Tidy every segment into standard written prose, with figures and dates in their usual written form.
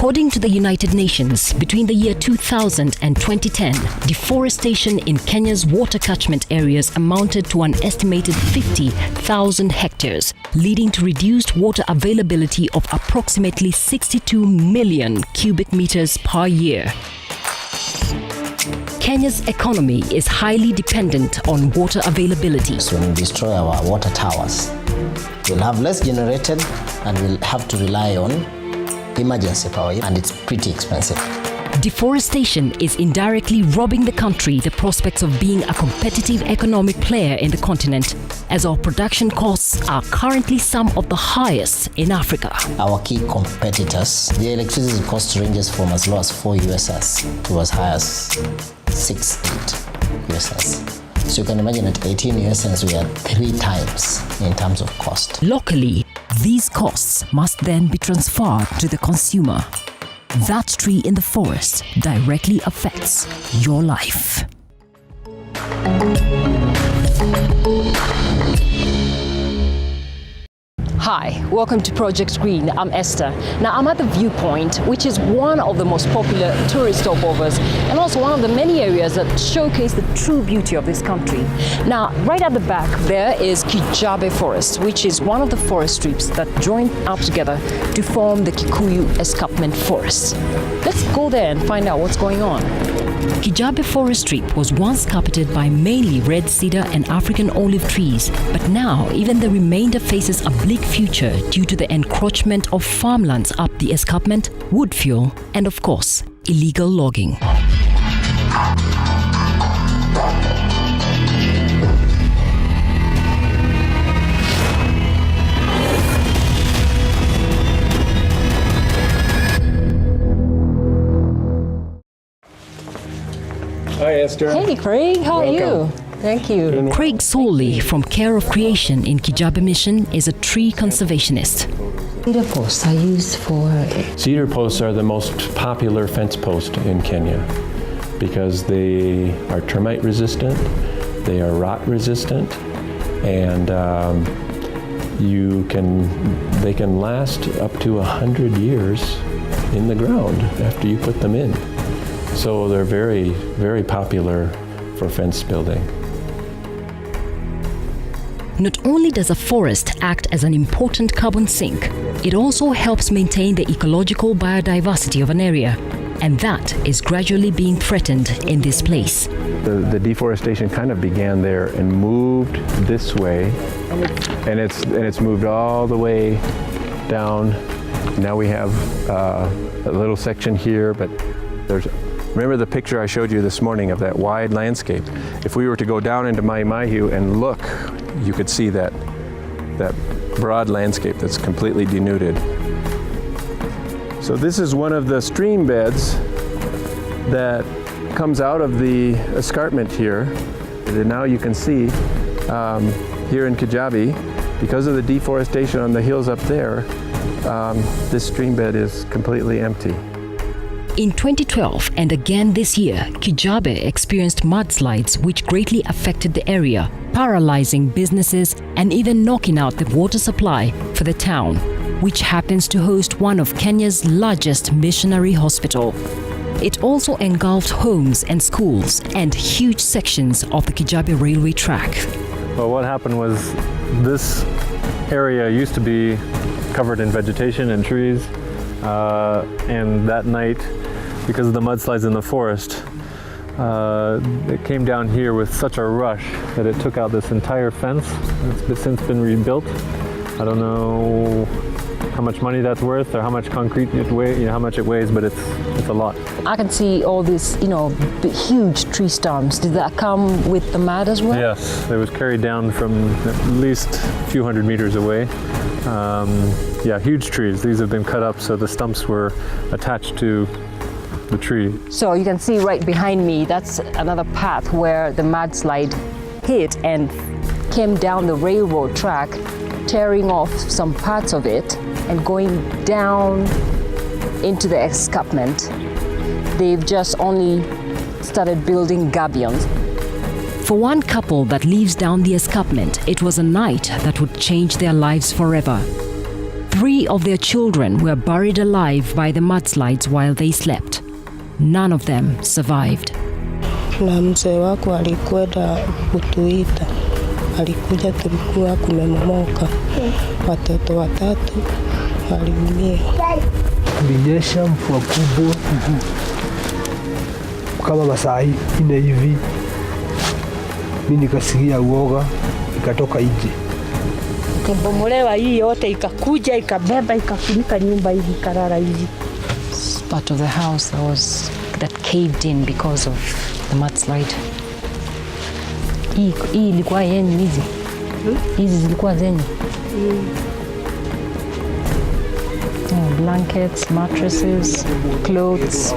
According to the United Nations, between the year 2000 and 2010, deforestation in Kenya's water catchment areas amounted to an estimated 50,000 hectares, leading to reduced water availability of approximately 62 million cubic meters per year. Kenya's economy is highly dependent on water availability. So when we destroy our water towers, we'll have less generated and we'll have to rely on emergency power, and it's pretty expensive. Deforestation is indirectly robbing the country the prospects of being a competitive economic player in the continent, as our production costs are currently some of the highest in Africa. Our key competitors, the electricity cost ranges from as low as 4 USS to as high as 6-8 USS. So you can imagine at 18 USS we are 3 times in terms of cost. Locally, these costs must then be transferred to the consumer. That tree in the forest directly affects your life. Hi, welcome to Project Green. I'm Esther. Now I'm at the Viewpoint, which is one of the most popular tourist stopovers and also one of the many areas that showcase the true beauty of this country. Now, right at the back there is Kijabe Forest, which is one of the forest strips that join up together to form the Kikuyu Escarpment Forest. Let's go there and find out what's going on. Kijabe Forest Strip was once carpeted by mainly red cedar and African olive trees, but now even the remainder faces a bleak future due to the encroachment of farmlands up the escarpment, wood fuel, and of course, illegal logging. Hi Esther. Hey Craig, how are you? Thank you. Craig Soley from Care of Creation in Kijabe Mission is a tree conservationist. Cedar posts are used for... Cedar posts are the most popular fence post in Kenya because they are termite resistant, they are rot resistant, and they can last up to 100 years in the ground after you put them in. So they're very, very popular for fence building. Not only does a forest act as an important carbon sink, it also helps maintain the ecological biodiversity of an area, and that is gradually being threatened in this place. The deforestation kind of began there and moved this way, and it's moved all the way down. Now we have a little section here, but remember the picture I showed you this morning of that wide landscape? If we were to go down into Mai Mahiu and look, you could see that broad landscape that's completely denuded. So this is one of the stream beds that comes out of the escarpment here. And now you can see here in Kijabe, because of the deforestation on the hills up there, this stream bed is completely empty. In 2012 and again this year, Kijabe experienced mudslides which greatly affected the area, paralyzing businesses and even knocking out the water supply for the town, which happens to host one of Kenya's largest missionary hospital. It also engulfed homes and schools and huge sections of the Kijabe railway track. Well, what happened was this area used to be covered in vegetation and trees, and that night, because of the mudslides in the forest, it came down here with such a rush that it took out this entire fence. It's since been rebuilt. I don't know how much money that's worth or how much concrete it weighs, how much it weighs, but it's a lot. I can see all these, big, huge tree stumps. Did that come with the mud as well? Yes, it was carried down from at least a few hundred meters away. Yeah, huge trees. These have been cut up so the stumps were attached to the tree. So you can see right behind me, that's another path where the mudslide hit and came down the railroad track, tearing off some parts of it and going down into the escarpment. They've just only started building gabions. For one couple that lives down the escarpment, it was a night that would change their lives forever. 3 of their children were buried alive by the mudslides while they slept. None of them survived. Na mzee wako alikwenda kutuita, alikuja, tulikuwa kumemomoka, watoto 3 waliumia. Kulinyesha mvua kubwa kama masaa 4 hivi, mimi nikasikia uoga, nikatoka nje. Kubomolewa hii yote, ikakuja ikabeba ikafunika nyumba hivi, karara hivi. Part of the house that caved in because of the mudslide. Hii ilikuwa yenu hizi? Hizi zilikuwa zenyu? Blankets, mattresses, clothes.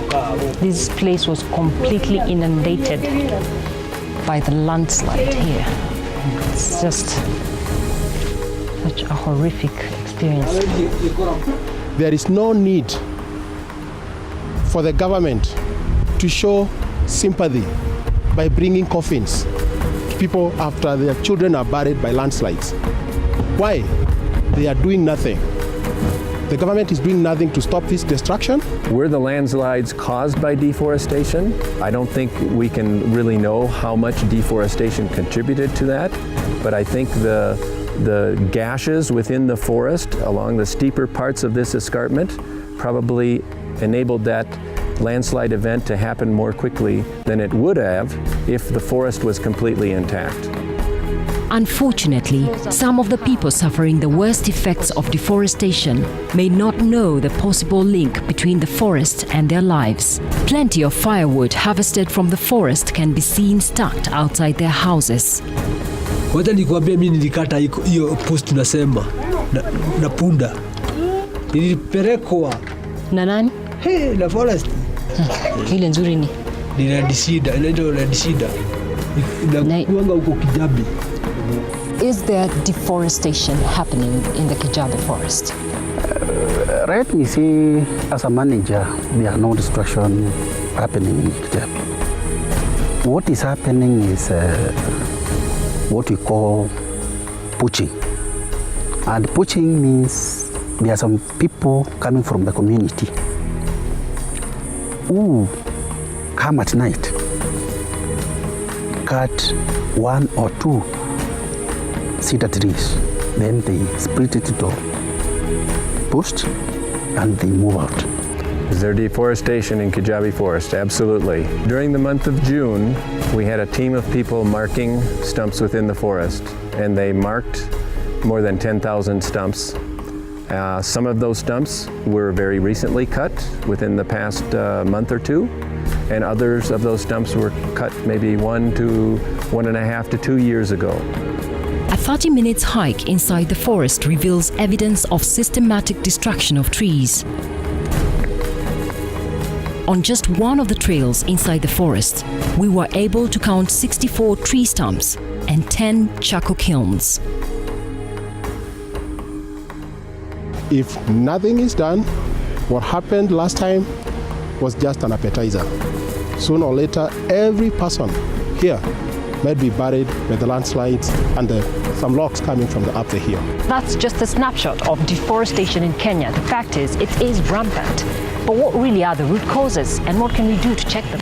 This place was completely inundated by the landslide here. It's just such a horrific experience. There is no need for the government to show sympathy by bringing coffins to people after their children are buried by landslides. Why? They are doing nothing. The government is doing nothing to stop this destruction. Were the landslides caused by deforestation? I don't think we can really know how much deforestation contributed to that, but I think the gashes within the forest along the steeper parts of this escarpment probably enabled that landslide event to happen more quickly than it would have if the forest was completely intact. Unfortunately, some of the people suffering the worst effects of deforestation may not know the possible link between the forest and their lives. Plenty of firewood harvested from the forest can be seen stacked outside their houses. Wacha nikwambie, mimi nilikata hiyo post tunasema na punda. Nilipelekwa Na nani? na forest. Ile nzuri ni? Ni Landshida, inaitwa Landshida. Inakuanga huko Kijabi. Is there deforestation happening in the Kijabe forest? Right, we see as a manager, there are no destruction happening in Kijabe. What is happening is what we call poaching. And poaching means there are some people coming from the community who come at night, cut 1 or 2 cedar trees, then they split it into posts and they move out. Is there deforestation in Kijabe Forest? Absolutely. During the month of June, we had a team of people marking stumps within the forest, and they marked more than 10,000 stumps. Some of those stumps were very recently cut within the past month or 2, and others of those stumps were cut maybe 1 to 1.5 to 2 years ago. A 30-minute hike inside the forest reveals evidence of systematic destruction of trees. On just one of the trails inside the forest, we were able to count 64 tree stumps and 10 charcoal kilns. If nothing is done, what happened last time was just an appetizer. Sooner or later, every person here might be buried by the landslides and some logs coming from up the hill. That's just a snapshot of deforestation in Kenya. The fact is, it is rampant. But what really are the root causes, and what can we do to check them?